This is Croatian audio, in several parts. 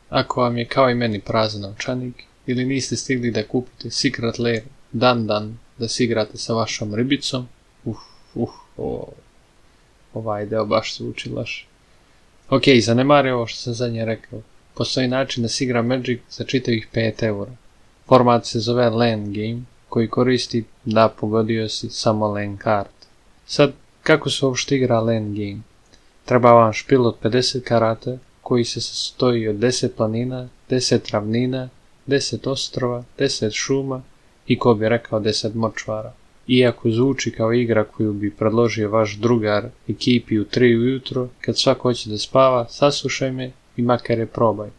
Ako vam je kao i meni prazan novčanik ili niste stigli da kupite Secret Lair dan da si igrate sa vašom ribicom, ovaj deo baš zvuči loše. Ok, zanemari ovo što sam zadnje rekao. Postoji način da se igra Magic za čitavih 5 eura. Format se zove LAN game, koji koristi, da pogodio si, samo LAN kart. Sad, kako se uopšte igra LAN game? Treba vam špil od 50 karata, koji se sastoji od 10 planina, 10 ravnina, 10 ostrova, 10 šuma i, ko bi rekao, 10 močvara. Iako zvuči kao igra koju bi predložio vaš drugar ekipi u 3 ujutro, kad svako hoće da spava, saslušaj me i makar je probaj.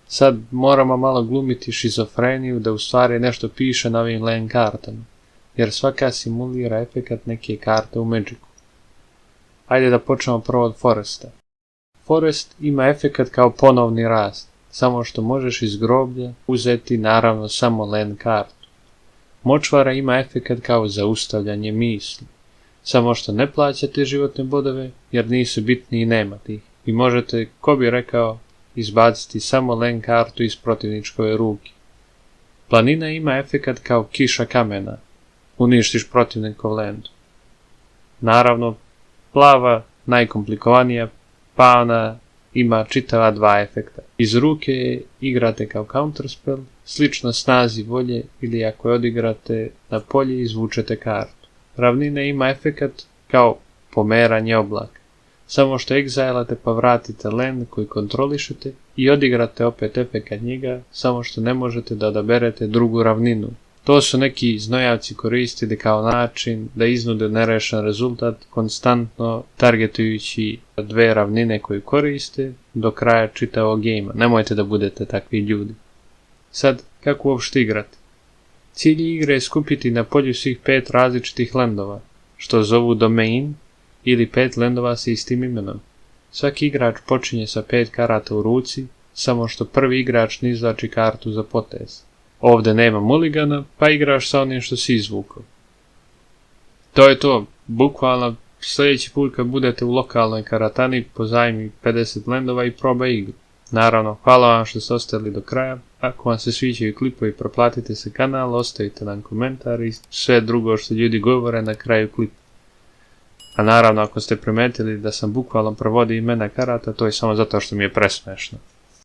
Sad moramo malo glumiti šizofreniju da u stvari nešto piše na ovim LAN kartama, jer svaka simulira efekat neke karte u Magicu. Ajde da počnemo prvo od Foresta. Forest ima efekat kao ponovni rast, samo što možeš iz groblja uzeti naravno samo LAN kartu. Močvara ima efekat kao zaustavljanje misli, samo što ne plaćate životne bodove jer nisu bitni i nemate ih. I možete, ko bi rekao, izbaciti samo LAN kartu iz protivničkove ruke. Planina ima efekat kao kiša kamena, uništiš protivnikov land. Naravno, plava, najkomplikovanija, pa ona ima čitava 2 efekta. Iz ruke igrate kao counterspell, slično snazi volje, ili ako je odigrate na polje izvučete kartu. Ravnina ima efekat kao pomeranje oblaka, samo što egzajlate pa vratite land koji kontrolišete i odigrate opet efekat njega, samo što ne možete da odaberete drugu ravninu. To su neki znojavci koristili kao način da iznude nerešen rezultat, konstantno targetujući 2 ravnine koju koriste do kraja čitavog gejma. Nemojte da budete takvi ljudi. Sad, kako uopšte igrati? Cilj igre je skupiti na polju svih 5 različitih landova, što zovu domain, ili 5 landova sa istim imenom. Svaki igrač počinje sa 5 karata u ruci, samo što prvi igrač ne izvlači kartu za potez. Ovde nema muligana, pa igraš sa onim što si izvukao. To je to, bukvalno sljedeći put kad budete u lokalnoj karatani, pozajmi 50 landova i probaj igru. Naravno, hvala vam što ste ostali do kraja. Ako vam se sviđaju klipovi, proplatite se kanal, ostavite nam komentar i sve drugo što ljudi govore na kraju klipa. A naravno, ako ste primetili da sam bukvalno provodio imena karata, to je samo zato što mi je presmešno.